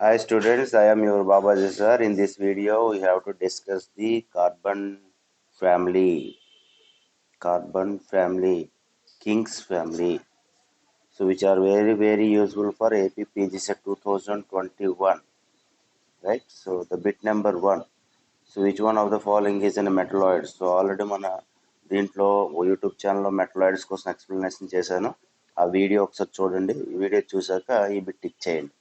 Hi students, I am your Babaji sir. In this video, we have to discuss the carbon family, King's family. So which are very useful for AP PGCET 2021, right? So the bit number one. So which one of the following is in a metalloid? So already మన దీంట్లో YouTube ఛానల్లో metalloids కోసం explanation చేశాను. ఆ video ఒకసారి చూడండి. ఈ video చూసాక ఈ బిట్ టిక్ చేయండి.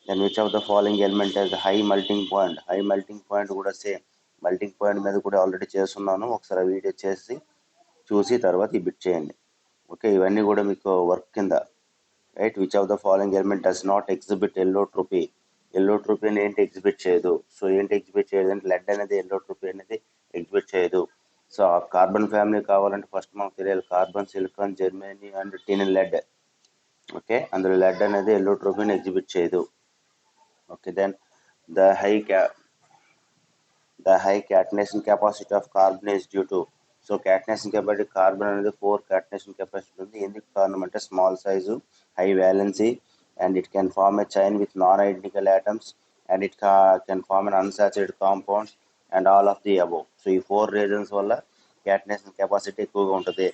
Then which of the following element has high melting point. High melting point కూడా సేమ్ మెల్టింగ్ పాయింట్ మీద కూడా ఆల్రెడీ చేస్తున్నాను. ఒకసారి ఆ వీడియో చేసి చూసి తర్వాత ఈ బిట్ చేయండి. ఓకే, ఇవన్నీ కూడా మీకు వర్క్ కింద. Right, which of the following element does not exhibit allotropy. ఎల్లోట్రోపీని ఏంటి ఎగ్జిబిట్ చేయదు. సో ఏంటి ఎగ్జిబిట్ చేయదు అంటే లెడ్ అనేది ఎల్లోట్రోపీ అనేది ఎగ్జిబిట్ చేయదు. సో ఆ కార్బన్ ఫ్యామిలీ కావాలంటే ఫస్ట్ మనకు తెలియాలి carbon, silicon, germanium and tin lead. Okay, అందులో లెడ్ అనేది ఎల్లోట్రోపీని ఎగ్జిబిట్ చేయదు. Okay, then the high the high catenation capacity of carbon is due to. So catenation capacity carbon అనేది 4 catenation capacity ఉంది. ఎందుకు కారణం అంటే small size, high valency, and it can form a chain with non identical atoms, and it can form an unsaturated compounds and all of the above. So ఈ 4 reasons వల్ల catenation capacity ఎక్కువగా ఉంటుంది.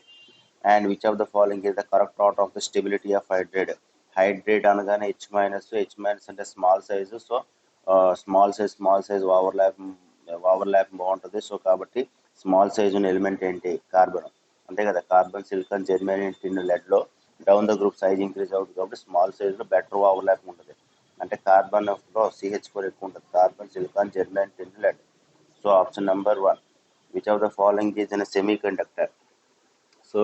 And which of the following is the correct out of the stability of hydrate. Hydrate అనగానే H minus అంటే small size. So small size overlap బాగుంటుంది. So కాబట్టి small size ఉన్న element ఏంటి? కార్బన్. అంతే కదా, కార్బన్, సిలికాన్, జెర్మనీ, టిన్ లెడ్లో down the group size increase అవుతుంది కాబట్టి స్మాల్ సైజ్లో బెటర్ ఓవర్లాప్ ఉంటుంది. అంటే కార్బన్లో CH4 ఎక్కువ ఉంటుంది. Carbon, silicon, germanium, tin lead. So option number 1. Which of the following is in semiconductor. So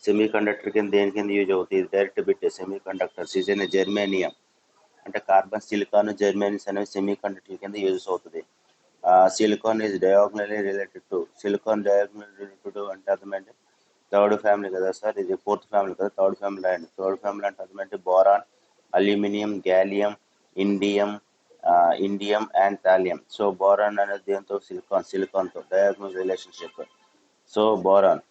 semiconductor కింద దేని కింద యూజ్ అవుతుంది? Direct bit semiconductors is in germanium. అంటే కార్బన్, సిలికాన్, జెర్మేనియమ్స్ అనేవి semiconductor కింద use అవుతుంది. Silicon is diagonally related to. Silicon diagonal related to అంటే అర్థమైంది థర్డ్ ఫ్యామిలీ కదా సార్, ఇది ఫోర్త్ ఫ్యామిలీ కదా, థర్డ్ ఫ్యామిలీ అండి. థర్డ్ ఫ్యామిలీ అంటే అర్థమైంది boron, aluminium, gallium, indium indium and thallium. So boron అనేది దేంతో? సిలికాన్తో diagonal relationship. So boron.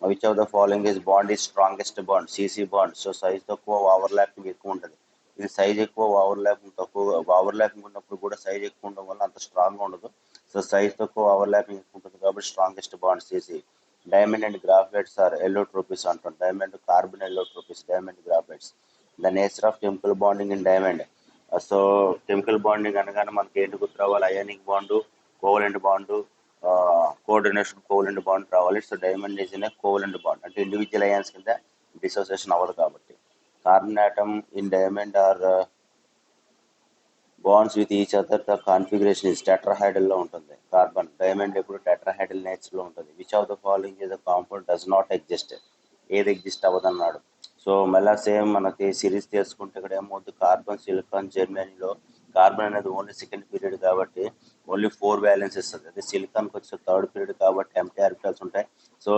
Which of the following is bond is strongest bond? CC bond. So size తక్కువ, overlapping ఎక్కువ ఉంటుంది. ఇది సైజ్ ఎక్కువ, ఓవర్లాపింగ్ తక్కువ. ఓవర్లాపింగ్ ఉన్నప్పుడు కూడా సైజ్ ఎక్కువ ఉండడం వల్ల అంత స్ట్రాంగ్గా ఉండదు. సో సైజ్ తక్కువ, ఓవర్లాపింగ్ ఎక్కువ ఉంటుంది కాబట్టి strongest bond CC. Diamond and graphites are allotropes అంటాం. Diamond carbon allotropes, diamond graphites. The nature of chemical bonding in diamond. So chemical bonding అనగానే మనకి ఏంటి గుర్తు రావాలి? Ionic bond, covalent bond, coordination covalent bond రావాలి. So diamond is in covalent bond అంటే individual ions కింద dissociation అవ్వదు కాబట్టి. Carbon atom in diamond are bonds with each other. The configuration is టెట్రాహైడల్లో ఉంటుంది. కార్బన్, డైమండ్ ఎప్పుడు టెట్రాహైడల్ నేచర్లో ఉంటుంది. Which of the following is the compound does not exist. ఏది ఎగ్జిస్ట్ అవ్వదన్నాడు. సో మళ్ళీ సేమ్ మనకి సిరీస్ తీసుకుంటే ఇక్కడ ఏమవుతుంది? కార్బన్, సిలికాన్, జెర్మనీలో కార్బన్ అనేది ఓన్లీ సెకండ్ పీరియడ్ కాబట్టి ఓన్లీ 4 వ్యాలెన్స్ ఇస్తుంది. అదే సిలికాన్కి వచ్చే థర్డ్ పీరియడ్ కాబట్టి ఎంటీ ఆర్బిటల్స్ ఉంటాయి. సో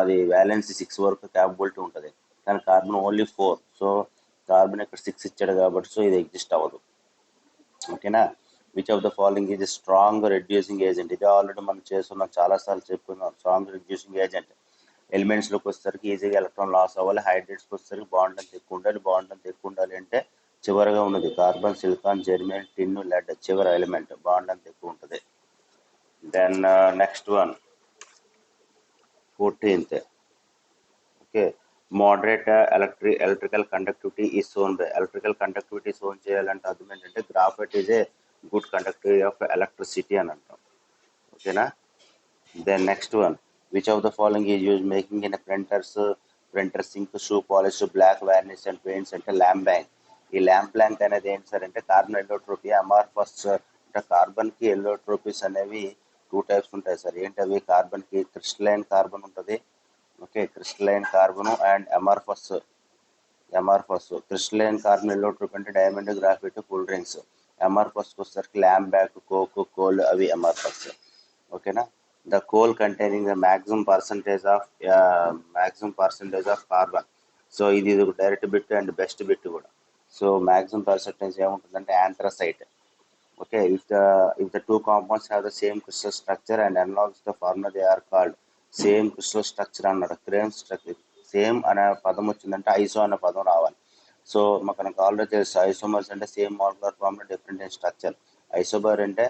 అది వ్యాలెన్స్ 6 వరకు క్యాపబిలిటీ ఉంటుంది. కానీ కార్బన్ ఓన్లీ 4. సో కార్బన్ ఇక్కడ 6 ఇచ్చాడు కాబట్టి సో ఇది ఎగ్జిస్ట్ అవ్వదు. ఓకేనా? Which of the following is strong reducing agent. ఇది ఆల్రెడీ మనం చేస్తున్నాం, చాలాసార్లు చెప్పుకున్నాం. స్ట్రాంగ్ రెడ్యూసింగ్ ఏజెంట్ ఎలిమెంట్స్లోకి వచ్చేసరికి ఈజీగా ఎలక్ట్రాన్ లాస్ అవ్వాలి. హైడ్రేట్స్కి వచ్చేసరికి బాండ్ అంత ఎక్కువ ఉండాలి. బాండ్ అంత ఎక్కువ ఉండాలి అంటే చివరిగా ఉన్నది carbon, silicon, germanium, tin, lead చివరి ఎలిమెంట్ బాండ్ అంత ఎక్కువ ఉంటుంది. Then next one 14th. Okay, moderate electrical conductivity ఈ shown by. Electrical conductivity shown చేయాలంటే అర్థం ఏంటంటే graphite is a good conductivity of electricity అని అంటాం. ఓకేనా? Then next one. Which of the following is use making in printer sink, shoe polish, black varnish and paints అంటే lamp black. ఈ lamp black అనేది ఏంటి సార్ అంటే carbon ఎల్లోట్రోపీ, amorphous. అంటే కార్బన్కి ఎల్లోట్రోపీస్ అనేవి 2 టైప్స్ ఉంటాయి సార్. ఏంటి అవి? కార్బన్కి క్రిస్టలైన్ కార్బన్ ఉంటుంది. Okay, crystalline carbon and amorphous. Crystalline carbon allotropy అంటే డైమండ్, గ్రాఫైట్, కూల్ డ్రింక్స్. అమార్ఫస్కి వచ్చేసరికి ల్యాంప్ బ్యాక్, కోక్, కోల్ అవి అమార్ఫస్. ఓకేనా? The coal containing the maximum percentage of carbon. So ఇది ఒక direct bit and best bit కూడా. So maximum percentage ఏముంటుందంటే anthracite. Okay, if the two compounds have the same crystal structure and analogs the formula they are called. Same crystal structure అన్నాడు. Same అనే పదం వచ్చిందంటే ఐసో అనే పదం రావాలి. సో మనకు ఆల్రెడీ తెలుసు ఐసోమర్స్ అంటే సేమ్ మాలిక్యులర్ ఫార్మ్లో డిఫరెంట్ ఇన్ స్ట్రక్చర్. ఐసోమర్ అంటే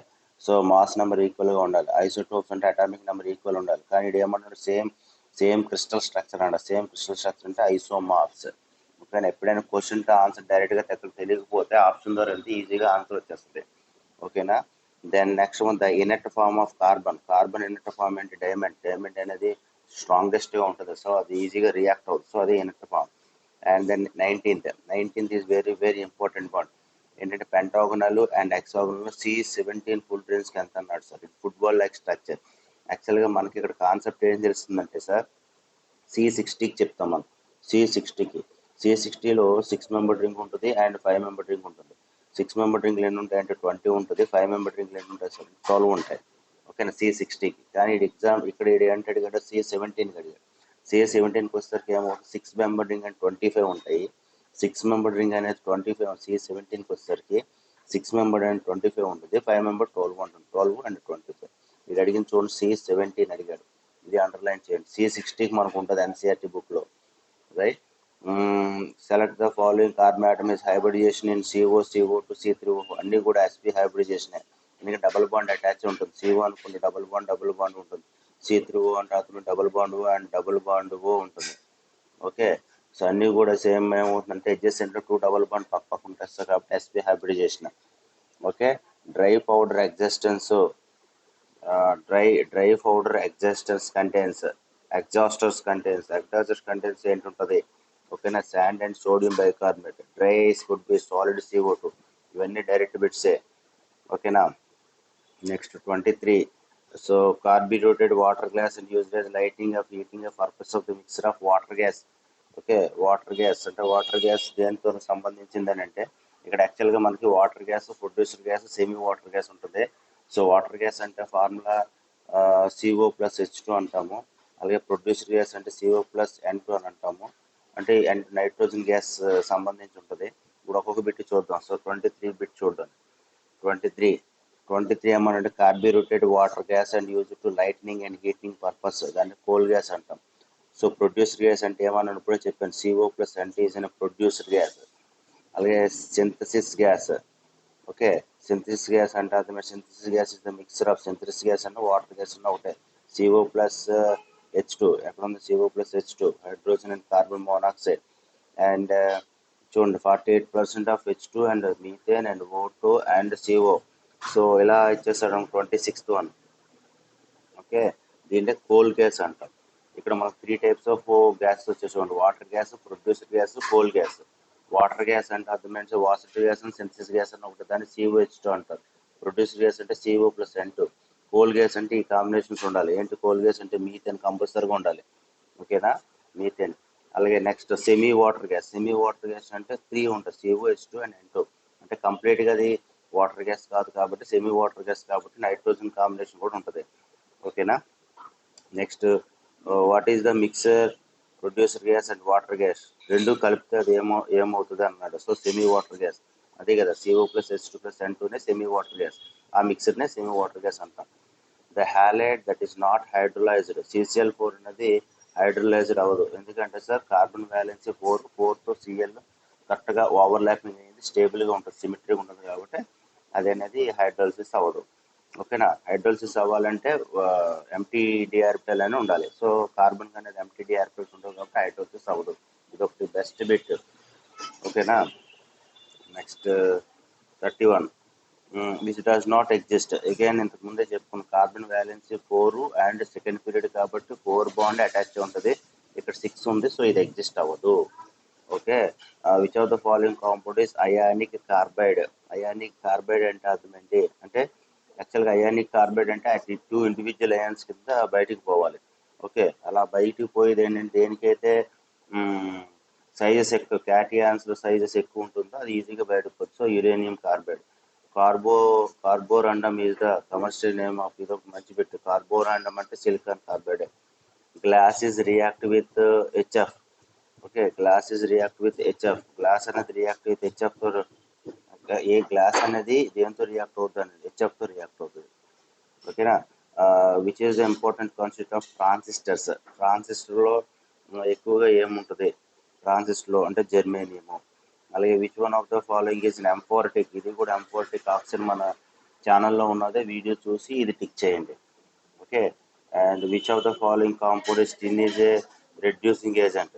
సో మాస్ నెంబర్ ఈక్వల్గా ఉండాలి, ఐసోటోప్స్ అంటే అటామిక్ నెంబర్ ఈక్వల్ ఉండాలి. కానీ ఇది ఏమంటారు, సేమ్ సేమ్ క్రిస్టల్ స్ట్రక్చర్ అంట. సేమ్ క్రిస్టల్ స్ట్రక్చర్ అంటే ఐసోమార్స్. ఓకేనా, ఎప్పుడైనా క్వశ్చన్ ఆన్సర్ డైరెక్ట్గా తెలియకపోతే ఆప్షన్ ద్వారా వెళ్తే ఈజీగా ఆన్సర్ వచ్చేస్తుంది. ఓకేనా. Then next one the inert form of carbon. Carbon inert form అంటే డైమండ్. డైమండ్ అనేది స్ట్రాంగెస్ట్గా ఉంటుంది, సో అది ఈజీగా రియాక్ట్ అవుతుంది, సో అది inert form. And then nineteenth is very very important one. ఏంటంటే pentagonal and hexagonal C17 full డ్రెయిన్స్కి ఎంత అన్నాడు సార్. ఇది ఫుట్బాల్ లైక్ స్ట్రక్చర్. యాక్చువల్గా మనకి ఇక్కడ కాన్సెప్ట్ ఏం తెలుస్తుందంటే సార్, C60కి చెప్తాం మనం. C60లో 6 మెంబర్ రింగ్ ఉంటుంది అండ్ 5 మెంబర్ రింగ్ ఉంటుంది. 6 మెంబర్ రింగ్లు ఎన్ని ఉంటాయి అంటే 20 ఉంటుంది. 5 మెంబర్ రింగ్లు ఎన్ని ఉంటాయి సార్, 12 ఉంటాయి. ఓకేనా, C60కి. కానీ ఇది ఎగ్జామ్ ఇక్కడ ఏంటి అడిగాడు, C17కి అడిగాడు. C17కి వచ్చేసరికి ఏమో 6 మెంబర్ రింగ్ అండ్ 25 ఉంటాయి. 6 మెంబర్ రింగ్ అనేది 25. C17కి వచ్చేసరికి 6 మెంబర్ అండ్ 25 ఉంటుంది, 5 మెంబర్ 12 ఉంటుంది. 12 అండ్ 25 ఇది అడిగిన చూడండి, C17 అడిగాడు. ఇది అండర్లైన్ చేయండి. C60కి మనకు ఉంటుంది ఎన్సీఆర్టీ బుక్లో, right. Select the following carbon atom is hybridization in CO, CO2, C3O అన్నీ కూడా SP హైబ్రిడైజేషన్. ఎందుకంటే డబుల్ బాండ్ అటాచ్ ఉంటుంది. CO అనుకుంటే డబుల్ బాండ్ ఉంటుంది. C3O అంటే అతను double bond and double bond O ఉంటుంది. ఓకే, సో అన్నీ కూడా సేమ్ ఏమవుతుందంటే అడ్జసెంట్ 2 డబుల్ బాండ్ పక్క ఉంటుంది సార్, కాబట్టి SP hybridization. Okay, dry powder existence. Dry powder exhausters contents ఏంటుంటుంది. ఓకేనా, sand and sodium bicarbonate. Dry ice could be solid CO2. ఇవన్నీ డైరెక్ట్ బిట్సే. ఓకేనా. Next 23. So carburetted water gas and used as lighting of heating of purpose of the mixer of water gas. Okay, water gas అంటే water gas దేనితో సంబంధించిందని అంటే ఇక్కడ యాక్చువల్గా మనకి water gas, producer gas, semi water gas ఉంటుంది. So water gas అంటే formula CO+H2 అంటాము. అలాగే ప్రొడ్యూసర్ గ్యాస్ అంటే CO+N2 అని అంటాము. అంటే నైట్రోజన్ గ్యాస్ సంబంధించి ఉంటుంది. ఇప్పుడు ఒక్కొక్క బిట్ చూద్దాం. సో 23 బిట్ చూద్దాం. 23 ఏమనంటే carburetted water gas and use to lightning and heating purpose, దాన్ని కోల్ గ్యాస్ అంటాం. సో ప్రొడ్యూసర్ గ్యాస్ అంటే ఏమన్నా ఇప్పుడే చెప్పాను, CO+N2 is an producer gas. అలాగే synthesis gas. Okay, synthesis gas అంటే అర్థమే. Synthesis gas is the mixer of synthesis gas అంటే వాటర్ గ్యాస్ అన్న ఒకటే. CO+H2 ఎక్కడ ఉంది, CO+H2 hydrogen and carbon monoxide. And చూడండి 48% of H2 and methane and O2 and CO. So ఇలా ఇచ్చేసాడు 26th వన్. ఓకే, దీంట్లో కోల్ గ్యాస్ అంటాం. ఇక్కడ మనకు 3 టైప్స్ ఆఫ్ గ్యాస్ వచ్చేసి water gas, producer gas, coal gas. Water gas అంటే అర్థమైంది వాసిటివ్ గ్యాస్ అండ్ సింథసిస్ గ్యాస్ అని ఒకటి, దాన్ని COH2 అంటారు. ప్రొడ్యూసర్ గ్యాస్ అంటే CO+N2. కోల్ గ్యాస్ అంటే ఈ కాంబినేషన్స్ ఉండాలి. ఏంటి కోల్ గ్యాస్ అంటే మీథేన్ కంపల్సరీగా ఉండాలి. ఓకేనా, మీథేన్. అలాగే next semi water gas. Semi water gas అంటే 3 ఉంటుంది, COH2 అండ్ N2. అంటే కంప్లీట్గా అది వాటర్ గ్యాస్ కాదు కాబట్టి సెమీ వాటర్ గ్యాస్ కాబట్టి నైట్రోజన్ కాంబినేషన్ కూడా ఉంటుంది. ఓకేనా. Next what is the mixer producer gas and water gas, రెండు కలిపితే అది ఏమవుతుంది అన్నాడు. సో సెమీ వాటర్ గ్యాస్ అదే కదా, CO+H2+N2నే సెమీ వాటర్ గ్యాస్. ఆ మిక్సర్నే సెమీ వాటర్ గ్యాస్ అంటాం. The halide that is not hydrolysed. CCl4 అనేది హైడ్రోలైజ్డ్ అవ్వదు. ఎందుకంటే సార్ కార్బన్ వ్యాలెన్సీ 4తో Cl కరెక్ట్గా ఓవర్లాపింగ్ అయ్యింది, స్టేబుల్గా ఉంటుంది, సిమెట్రీగా ఉంటుంది కాబట్టి అది అనేది హైడ్రోలైసిస్ అవ్వదు. ఓకేనా, హైడ్రోలసిస్ అవ్వాలంటే ఎంటీ డిఆర్పిఎల్ అని ఉండాలి. సో కార్బన్ అనేది ఎంటీ డిఆర్పిఎల్స్ ఉంటుంది కాబట్టి హైడ్రోలసిస్ అవ్వదు. ఇది ఒకటి బెస్ట్ బిట్. ఓకేనా. Next 31. Which does not exist. Again ఇంతకు ముందే చెప్పుకున్న carbon valency 4 and second period కాబట్టి 4 బాండ్ అటాచ్ ఉంటుంది. ఇక్కడ 6 ఉంది, సో ఇది ఎగ్జిస్ట్ అవ్వదు. Okay, which of the following compound is ionic carbide. Ionic carbide అంటే అర్థం ఏంటి అంటే యాక్చువల్గా అయానిక్ కార్బైడ్ అంటే అది 2 ఇండివిజువల్ అయాన్స్ కింద బయటికి పోవాలి. ఓకే, అలా బయటికి పోయేది ఏంటంటే దేనికైతే సైజెస్ ఎక్కువ, క్యాటియాన్స్లో సైజెస్ ఎక్కువ ఉంటుందో అది ఈజీగా బయటకు పోతుంది. So uranium carbide. Carborundum is the commercial name of, ఇది ఒక మంచి పెట్టు. కార్బోరండమ్ అంటే silicon carbide. Glass is react with HF. Okay, glass is react with HF. Glass అనేది రియాక్ట్ విత్ HF. ఏ గ్లాస్ అనేది దేంతో రియాక్ట్ అవుతుంది అనేది HFతో రియాక్ట్ అవుతుంది. ఓకేనా. Which is the important concept of transistors. ట్రాన్సిస్టర్లో ఎక్కువగా ఏముంటుంది, ట్రాన్సిస్టర్లో అంటే జెర్మేనియము. అలాగే which one of the following is amphoteric, ఇది కూడా ఎంఫోర్టిక్ ఆప్షన్ మన ఛానల్లో ఉన్నదే, వీడియో చూసి ఇది టిక్ చేయండి. Okay. And which of the following compound is tin is a reducing agent.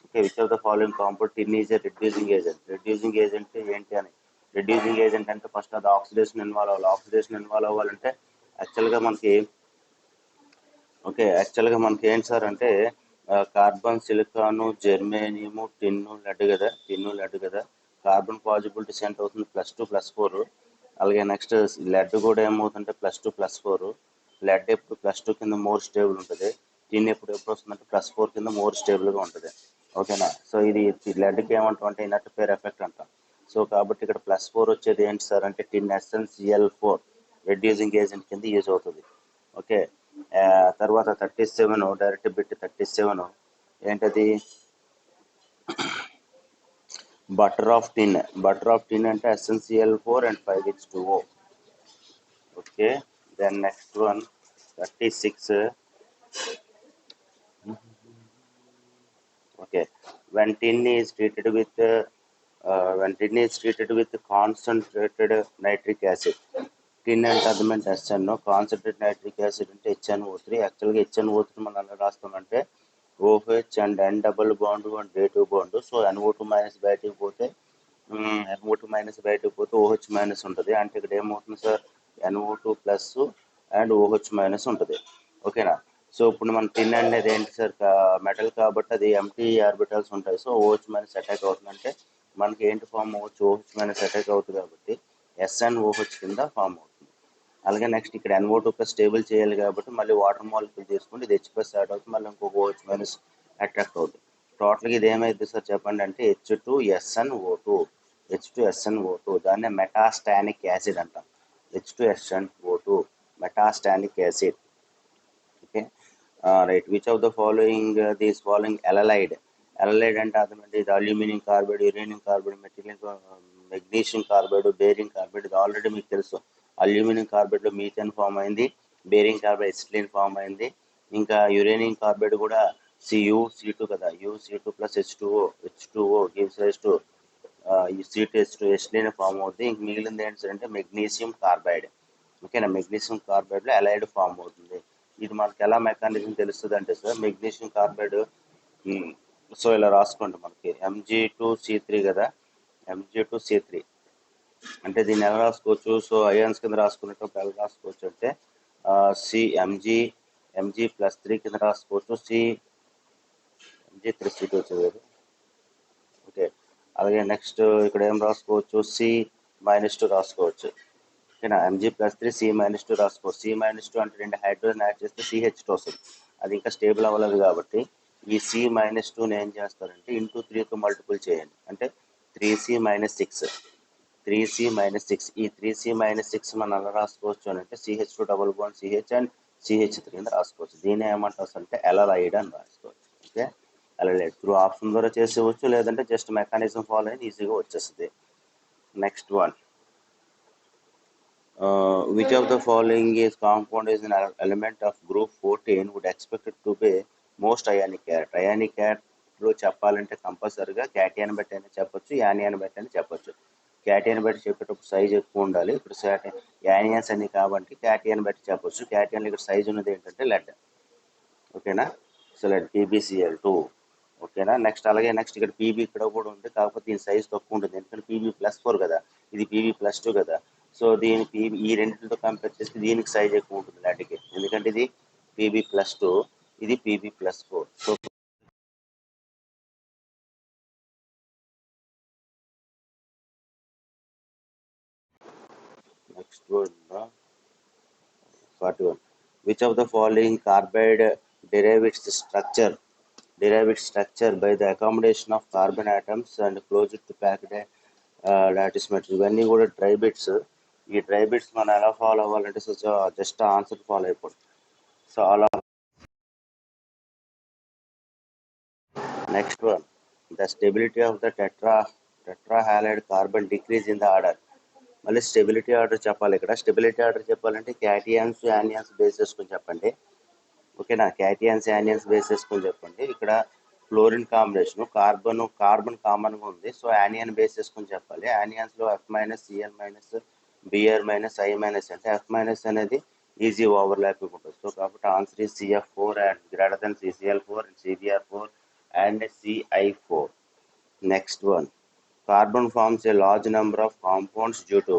Okay, which of the following compound tin is a reducing agent. Reducing agent ఏంటి అని, రెడ్యూసింగ్ ఏజెంట్ అంటే first అది oxidation involve అవ్వాలి. Oxidation involve అవ్వాలంటే యాక్చువల్గా మనకి ఏంటి sir అంటే carbon, silicon, germanium, tin, lead కదా. కార్బన్ పాజిబిలిటీస్ ఎంత అవుతుంది, +2+4. అలాగే నెక్స్ట్ లెడ్ కూడా ఏమవుతుందంటే +2+4. లెడ్ ఎప్పుడు +2 కింద మోర్ స్టేబుల్ ఉంటుంది. టిన్ ఎప్పుడు వస్తుందంటే +4 కింద మోర్ స్టేబుల్గా ఉంటుంది. ఓకేనా. సో ఇది లెడ్కి ఏమంటాం అంటే ఇనర్ట్ పేర్ ఎఫెక్ట్ అంటాం. సో కాబట్టి ఇక్కడ +4 వచ్చేది ఏంటి సార్ అంటే టిన్ SnCl4 రెడ్యూసింగ్ ఏజెంట్ కింద యూజ్ అవుతుంది. ఓకే. తర్వాత 37 డైరెక్ట్ బిట్ 37 ఏంటది, బటర్ ఆఫ్ టిన్ అంటే SnCl4 and 5H2O. Okay. Then next one 36. Okay, when tin is treated with concentrated nitric acid, tin అంటే అర్థమైంది SnO, కాన్సన్ట్రేట్ నైట్రిక్ యాసిడ్ అంటే HNO3. యాక్చువల్గా HNO3 మనం ఎలా రాస్తామంటే OH and N double bond and J2 bond. So NO2 minus బయటకు పోతే OH minus ఉంటుంది. అంటే ఇక్కడ ఏమవుతుంది sir, NO2 plus and OH minus ఉంటుంది. ఓకేనా. సో ఇప్పుడు మన టిన్ అనేది ఏంటి సార్, మెటల్ కాబట్టి అది ఎంటీ ఆర్బిటల్స్ ఉంటాయి. సో OH మైనస్ అటాక్ అవుతుందంటే మనకి ఏంటి ఫామ్ అవ్వచ్చు, OH మైనస్ అటాక్ అవుతుంది కాబట్టి SnOH కింద ఫామ్ అవుతుంది. అలాగే నెక్స్ట్ ఇక్కడ NO2 ప్లస్ స్టేబుల్ చేయాలి కాబట్టి మళ్ళీ వాటర్ మాలిక్యూల్ తీసుకుంటే ఇది H ప్లస్ యాడ్ అవుతుంది, మళ్ళీ ఇంకొక OH మైనస్ అట్రాక్ట్ అవుతుంది. టోటల్గా ఇది ఏమైంది సార్ చెప్పండి అంటే H2SnO2. దాన్నే మెటాస్టానిక్ యాసిడ్ అంటాం. H2SnO2 metastannic acid. Okay. Right. Which of the following these following ఎలలైడ్ అంటే అర్థం ఏంటి, ఇది aluminium carbide, uranium carbide, magnesium carbide, barium carbide. ఇది ఆల్రెడీ మీకు తెలుసు. అల్యూమినియం కార్బైడ్లో మీథేన్ ఫామ్ అయింది, బేరింగ్ కార్బైడ్ ఎసిటిలీన్ ఫామ్ అయింది. ఇంకా యురేనియం కార్బైడ్ కూడా Cu(C2) కదా, U(C2) plus H2O gives rise to C2H2 acetylene form అవుతుంది. ఇంక మిగిలింది ఏంటి అంటే మెగ్నీషియం కార్బైడ్. ఓకేనా. మెగ్నీషియం కార్బైడ్లో ఎలైడ్ ఫామ్ అవుతుంది. ఇది మనకి ఎలా మెకానిజం తెలుస్తుంది అంటే సార్, మెగ్నీషియం కార్బైడ్ సో ఇలా రాసుకోండి, మనకి Mg2C3 కదా, Mg2C3 అంటే దీన్ని ఎలా రాసుకోవచ్చు, సో అయాన్స్ కింద రాసుకున్నట్టు ఎలా రాసుకోవచ్చు అంటే Mg+3 కింద రాసుకోవచ్చు, Mg3C2 వచ్చేది. ఓకే. అలాగే నెక్స్ట్ ఇక్కడ ఏం రాసుకోవచ్చు, C-2 రాసుకోవచ్చు. ఓకేనా. Mg+3 C-2 రాసుకోవచ్చు. C-2 అంటే 2 హైడ్రోజన్ యాడ్ చేస్తే CH2 వస్తుంది. అది ఇంకా స్టేబుల్ అవ్వలేదు కాబట్టి ఈ C-2ని ఏం చేస్తారంటే ఇంటూ 3తో మల్టిపుల్ చేయండి, అంటే 3C-6. ఈ 3C-6 మనం ఎలా రాసుకోవచ్చు అని అంటే CH2 double bond CH and CH3 కింద రాసుకోవచ్చు. దీన్ని ఏమంటారు అంటే ఎలలైడ్ అని రాసుకోవచ్చు. ఓకే. ఎలలైడ్ త్రూ ఆప్షన్ ద్వారా చేసేవచ్చు, లేదంటే జస్ట్ మెకానిజం ఫాలో అయిన ఈజీగా వచ్చేస్తుంది. Next one, which of the following is compound is an element of group 14 would expected to be most ionic character. Ionic character చెప్పాలంటే కంపల్సరీగా క్యాటియన్ బట్టి అని చెప్పొచ్చు, యానియన్ బట్టి అని చెప్పొచ్చు. క్యాటియన్ బట్టి చెప్పేటప్పుడు సైజ్ ఎక్కువ ఉండాలి. ఇప్పుడు యానియన్స్ అని కాబట్టి క్యాటియన్ బట్టి చెప్పొచ్చు. క్యాటియన్ ఇక్కడ సైజ్ ఉన్నది ఏంటంటే లెడ్. ఓకేనా. So lead PbCl2. ఓకేనా. అలాగే నెక్స్ట్ ఇక్కడ PB ఇక్కడ కూడా ఉంది, కాకపోతే దీని సైజ్ తక్కువ ఉంటుంది ఎందుకంటే Pb+4 కదా, ఇది Pb+2 కదా. సో దీని ఈ రెండింటితో కంపేర్ చేస్తే దీనికి సైజ్ ఎక్కువ ఉంటుంది లెడ్కి, ఎందుకంటే ఇది Pb+2, ఇది Pb+4. So next 41, which of the following carbide derive its structure by the accommodation of carbon atoms and close it to packed lattice material. ఇవన్నీ కూడా డ్రై బిట్స్. ఈ డ్రై బిట్స్ మనం ఎలా ఫాలో అవ్వాలంటే జస్ట్ ఆన్సర్ ఫాలో అయిపోతుంది. So అలా next one, the stability of the tetrahalide carbon decrease in the order. మళ్ళీ stability order చెప్పాలి. ఇక్కడ స్టెబిలిటీ ఆర్డర్ చెప్పాలంటే క్యాటియన్స్ యానియన్స్ బేస్ చేసుకొని చెప్పండి. ఓకేనా. క్యాటియన్స్ యానియన్స్ బేస్ చేసుకొని చెప్పండి. ఇక్కడ ఫ్లోరిన్ కాంబినేషన్ కార్బన్ కామన్గా ఉంది. సో యానియన్ బేస్ చేసుకొని చెప్పాలి. యానియన్స్లో F minus, CL minus, BR minus, I minus అంటే ఎఫ్ మైనస్ అనేది ఈజీ ఓవర్లాపింగ్ ఉంటుంది. సో కాబట్టి answer is CF four and greater than CCL four and CBR four and సిఐ4. Next one, carbon forms a large number of compounds due to.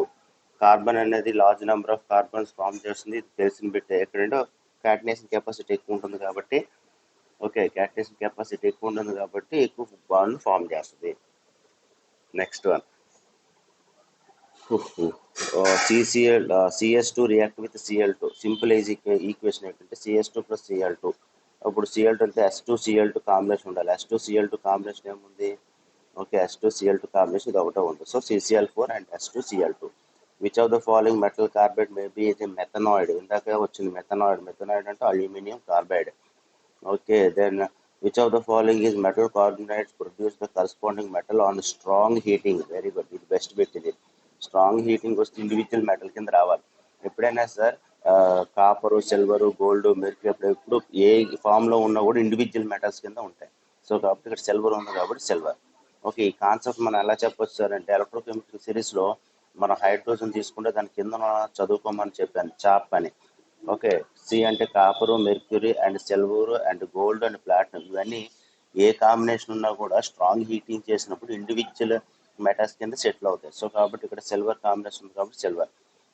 Carbon అనేది large number of carbons form చేస్తుంది. ఇది తెలిసిన బిట్టే. ఎక్కడంటే catenation capacity ఎక్కువ ఉంటుంది కాబట్టి, ఓకే, క్యాటినేషన్ కెపాసిటీ ఎక్కువ ఉంటుంది కాబట్టి ఎక్కువ బాండ్ ఫామ్ చేస్తుంది. Next one, CS two react with CL two. Simple equation ఏంటంటే సిఎస్2 ప్లస్ సిఎల్2. అప్పుడు సిఎల్2 అంటే S2Cl2 కాంబినేషన్ ఉండాలి. S2Cl2 కాంబినేషన్ ఏముంది? ఓకే, S2Cl2 కాంబినేషన్ ఇది ఒకటే ఉంది. So CCl4 and S2Cl2. Which of the following metal carbide may be ఇది మెథనాయిడ్. ఇందాక వచ్చింది మెథనాయిడ్. మెథనాయిడ్ అంటే aluminium carbide. Okay, then which of the following is metal carbonides produce the corresponding metal on strong heating. Very good, ఇది best bit. ఇది strong heating వస్తే individual metal కింద రావాలి. ఎప్పుడైనా sir copper, silver, gold, mercury ఎప్పుడు ఏ ఫామ్లో ఉన్నా కూడా ఇండివిజువల్ మెటల్స్ కింద ఉంటాయి. సో కాబట్టి ఇక్కడ సిల్వర్ ఉంది కాబట్టి సిల్వర్. ఓకే, ఈ కాన్సెప్ట్ మనం ఎలా చెప్పొచ్చు సార్ అంటే ఎలక్ట్రోకెమికల్ సిరీస్లో మనం హైడ్రోజన్ తీసుకుంటే దాని కింద చదువుకోమని చెప్పాను, చాప్ అని. ఓకే, సి అంటే copper, mercury and silver and gold and platinum. ఇవన్నీ ఏ కాంబినేషన్ ఉన్నా కూడా స్ట్రాంగ్ హీటింగ్ చేసినప్పుడు ఇండివిజువల్ మెటల్స్ కింద సెటిల్ అవుతాయి. సో కాబట్టి ఇక్కడ సిల్వర్ కాంబినేషన్ ఉంది కాబట్టి silver.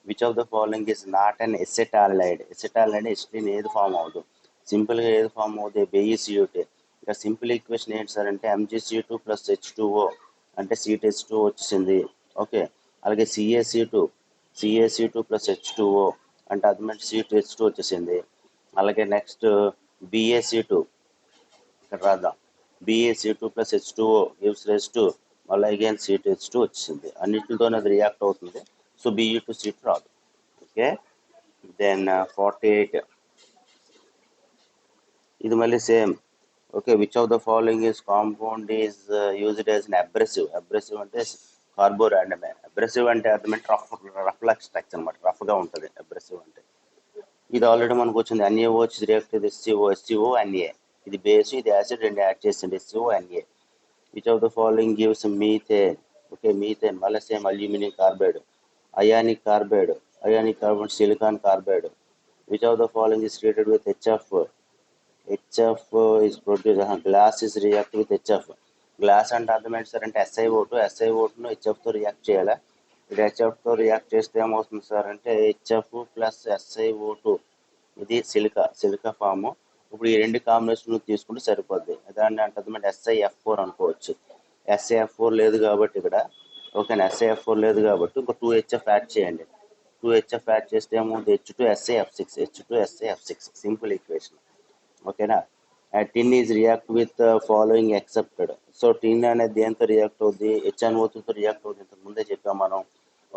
Which of the following is not an acetylide. Acetylide ఎస్టిన్ ఏది ఫామ్ అవ్వదు. సింపుల్గా ఏది ఫామ్ అవుతుంది? BeCO2. ఇక సింపుల్ ఈక్వేషన్ ఏంటి సార్ అంటే MgCO2 ప్లస్ H2O అంటే CH2 వచ్చేసింది. ఓకే, అలాగే CaC2 ప్లస్ H2O అంటే అదనమాట CH2 వచ్చేసింది. అలాగే నెక్స్ట్ BaC2, ఇక్కడ రాద్దాం, BaC2 plus H2O gives rise to మళ్ళీ అగైన్ CH2 వచ్చేసింది. అన్నింటితో అది రియాక్ట్ అవుతుంది. సో Be2C2 రాదు. ఓకే, దెన్ 48, ఇది మళ్ళీ same. Okay, which of the following is compound is used as an abrasive. Abrasive అంటే కార్బోరాండమే. అబ్రెసివ్ అంటే అర్థమంటే రఫ్ లైక్ స్ట్రక్చర్ అనమాట, రఫ్గా ఉంటుంది అబ్రెసివ్ అంటే. ఇది ఆల్రెడీ మనకు వచ్చింది. NaO వచ్చి రియాక్ట్ ఇది SCO Na. ఇది బేస్, ఇది యాసిడ్, రెండు యాడ్ చేసింది SCO Na. Which of the following gives methane. Okay, methane మళ్ళీ same aluminium carbide. Ionic carbide silicon carbide. Which of the following is treated with HF is produced. Glass is react with HF. Glass అంటే అర్థం ఏంటి sir అంటే SiO2ను HFతో react చేయాలి. ఇది HFతో react చేస్తే ఏమవుతుంది sir అంటే HF ప్లస్ SiO2, ఇది సిలికా ఫాము. ఇప్పుడు ఈ రెండు కాంబినేషన్ తీసుకుంటే సరిపోద్ది. దాన్ని అంటే అర్థమంటే SiF4 అనుకోవచ్చు. SiF4 లేదు కాబట్టి ఇక్కడ, ఓకేనా, SiF4 లేదు కాబట్టి ఇంకో 2HF యాడ్ చేయండి. 2HF యాడ్ చేస్తే ఏమవుతుంది? H2SiF6. Simple equation. ఓకేనా. Tin is react with following excepted. So tin అనేది దేంతో రియాక్ట్ అవుద్ది? HNO2తో రియాక్ట్ అవుతుంది. ఇంతకు ముందే చెప్పాం మనం.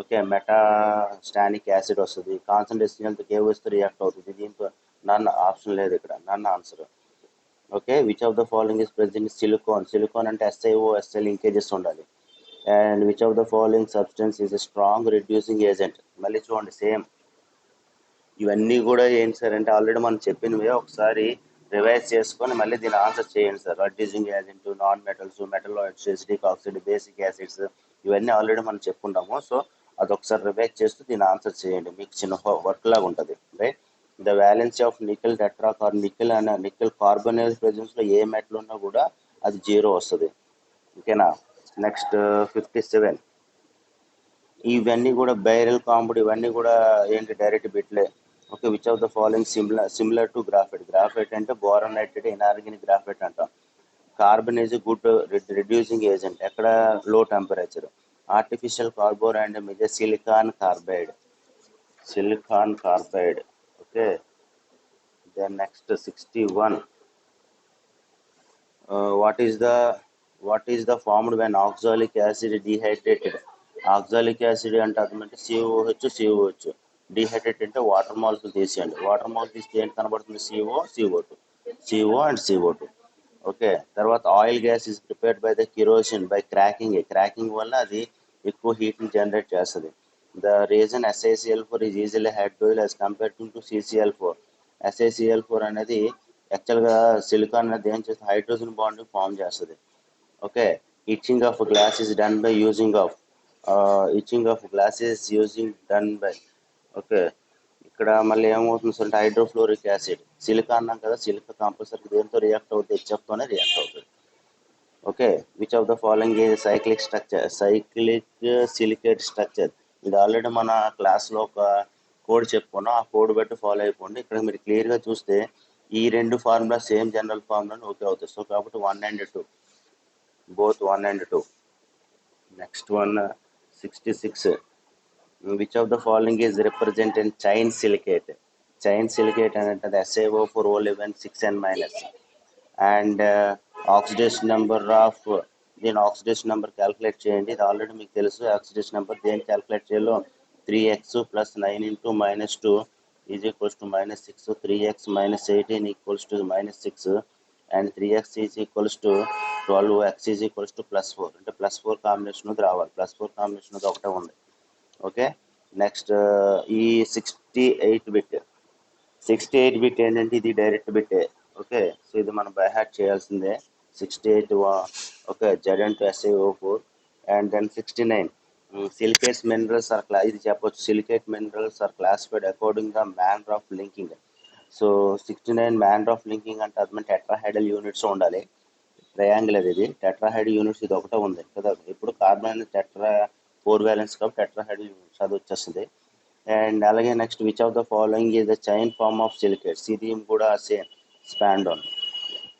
ఓకే, మెటాస్టానిక్ యాసిడ్ వస్తుంది. కాన్సన్ట్రేషన్ KOHతో రియాక్ట్ అవుతుంది. దీంతో నన్ ఆప్షన్ లేదు, ఇక్కడ none answer. Okay, which of the following is present silicon అంటే SiO లింకేజెస్ ఉండాలి. And which of the following substance is strong reducing agent. మళ్ళీ చూడండి సేమ్. ఇవన్నీ కూడా ఏంటి సార్ అంటే ఆల్రెడీ మనం చెప్పినవి ఒకసారి రివైజ్ చేసుకొని మళ్ళీ దీని ఆన్సర్ చేయండి sir. Reducing agent, non metals, metalloids, acetic oxide, basic acids, ఇవన్నీ ఆల్రెడీ మనం చెప్పుకుంటాము. సో అదొకసారి రివైజ్ చేస్తూ దీని ఆన్సర్ చేయండి. మీకు చిన్న వర్క్ లాగా ఉంటుంది, right. The valency of nickel nickel కార్బోనేజ్ ప్రెజెన్స్లో ఏ మెటల్ ఉన్నా కూడా అది 0 వస్తుంది. ఓకేనా. నెక్స్ట్ 57, ఇవన్నీ కూడా బైరల్ కాంపౌండ్, ఇవన్నీ కూడా ఏంటి డైరెక్ట్ బిట్లే. Okay, which of the following similar to graphite అంటే బోరాన్ నైట్రేట్, ఇనార్గానిక్ గ్రాఫైట్ అంటాం. Carbon is good reducing agent, ఎక్కడ లో టెంపరేచర్. ఆర్టిఫిషియల్ కార్బోరాండమ్ ఇది silicon carbide. Okay, then next 61, what is the formed when oxalic acid dehydrated. Oxalic acid అంటే అర్థమంటే COH. Dehydrate అంటే water molecule తీసేయండి. Water molecule తీస్తే ఏంటి కనబడుతుంది? CO and CO2. ఓకే, తర్వాత oil gas is prepared by the kerosene by cracking వల్ల అది ఎక్కువ హీట్ని జనరేట్ చేస్తుంది. The reason SiCl4 is easily hydrolysed as compared to CCl4. SiCl4 అనేది యాక్చువల్గా సిలికాన్ అనేది ఏం చేస్తుంది, హైడ్రోజన్ బాండ్ ఫామ్ చేస్తుంది. Okay, etching of glass is done by using of glasses using done by. Okay, ఇక్కడ మళ్ళీ ఏమవుతుంది సార్, హైడ్రోఫ్లోరిక్ యాసిడ్, సిలికా అన్నాం కదా, సిలికా కంపల్సరీ దేంతో రియాక్ట్ అవుతుంది, హెచ్ఎఫ్తోనే రియాక్ట్ అవుతుంది. Okay, which of the following is cyclic silicate structure. ఇది already మన క్లాస్లో ఒక కోడ్ చెప్పుకున్నాం, ఆ కోడ్ బట్టి ఫాలో అయిపోండి. ఇక్కడ మీరు క్లియర్గా చూస్తే ఈ రెండు ఫార్ములా సేమ్ జనరల్ ఫార్ములాని ఓకే అవుతాయి. సో కాబట్టి 1 and 2, both 1 and 2. Next one, 66. Which of the following is represent in chain silicate? Chain silicate అంటే అది SiO4 6N minus. And oxidation number of, దీని ఆక్సిడేషన్ నెంబర్ క్యాలిక్యులేట్ చేయండి. ఇది ఆల్రెడీ మీకు తెలుసు. ఆక్సిడేషన్ నెంబర్ దేని క్యాలిక్యులేట్ చేయాలో 3x + 9 × -2 is equals to -6. 3x - 18 equals to -6 and 3x is equals to 12, x is equals to +4. అంటే +4 కాంబినేషన్ అది రావాలి. +4 కాంబినేషన్ అది ఒకటే ఉంది. ఓకే, నెక్స్ట్ ఈ 68 బిట్ ఏంటంటే ఇది డైరెక్ట్ బిట్టే. ఓకే, సో ఇది మనం బై హార్ట్ చేయాల్సిందే. 68 okay, Z/SiO4. And then 69, silicates minerals are ఇది చెప్పొచ్చు. Silicate minerals are classified according the manner of linking. So 69 manner of linking అంటే అది టెట్రాహైడల్ యూనిట్స్ ఉండాలి. ట్రయాంగిల్ ఇది టెట్రాహైడల్ యూనిట్స్ ఇది ఒకటే ఉంది కదా. ఇప్పుడు కార్బన్ అనేది 4 వ్యాలెన్స్ కాబట్టి టెట్రాహైడల్ యూనిట్స్ అది వచ్చేస్తుంది. అండ్ అలాగే next, which of the following is the chain form of silicates. ఇది కూడా సేమ్ స్పాండోన్.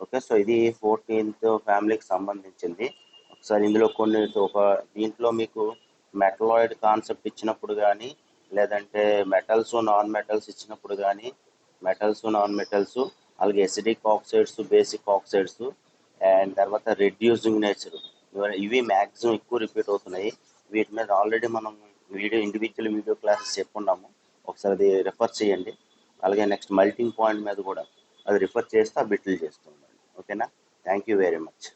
ఓకే, సో ఇది 14th ఫ్యామిలీకి సంబంధించింది. ఒకసారి ఇందులో కొన్ని దీంట్లో మీకు మెటలాయిడ్ కాన్సెప్ట్ ఇచ్చినప్పుడు కానీ, లేదంటే మెటల్స్ నాన్ మెటల్స్ ఇచ్చినప్పుడు కానీ, అలాగే acidic oxides, basic oxides, and తర్వాత రెడ్యూసింగ్ నేచర్, ఇవి మ్యాక్సిమం ఎక్కువ రిపీట్ అవుతున్నాయి. వీటి మీద ఆల్రెడీ మనం ఇండివిజువల్ వీడియో క్లాసెస్ చెప్పుకున్నాము. ఒకసారి అది రెఫర్ చేయండి. అలాగే నెక్స్ట్ మెల్టింగ్ పాయింట్ మీద కూడా అది రిఫర్ చేస్తే ఆ బిట్లు చేస్తూ ఉండండి. ఓకేనా, థ్యాంక్ యూ వెరీ మచ్.